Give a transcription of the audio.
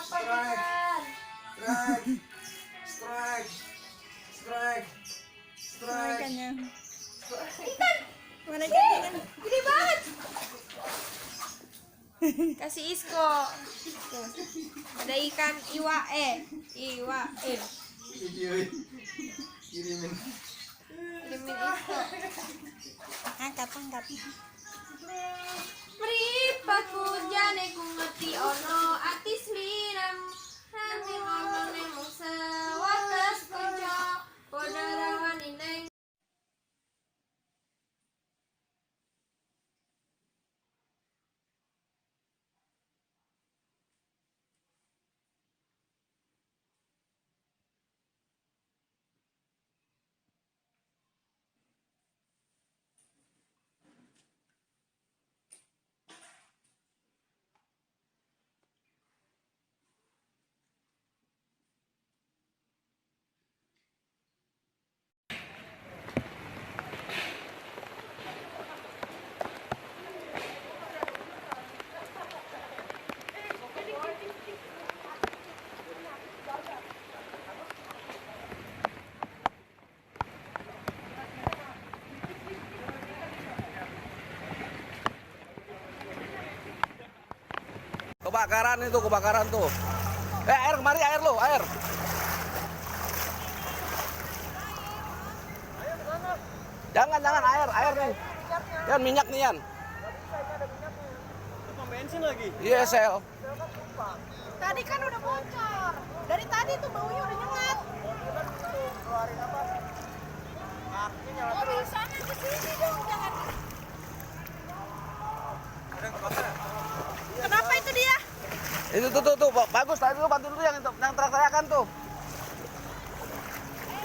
Strike. Strike. Strike. Strike. Ikannya. Ikan. Mana ikan? Gede banget. Kasih isko. Tuh. Ada ikan iwae. Videoin. Kirimin. Kirimin isko. Angkat. Meripaku jane ku ngerti ono atis miram. Nanti ngono nemu sewates konco. Podo rawani neng. Kebakaran tuh. Air kemari, air lo, air. Jangan air nih. Yan minyak nih Yan. Bensin lagi. Iya sel. Tadi kan udah bocor. Dari tadi tuh baunya udah nyengat. Keluarin apa? Artinya Oh bisa ke sini dong, jangan. ada kebakaran. Kenapa itu dia? Itu tuh bagus tadi lu bantu dulu yang itu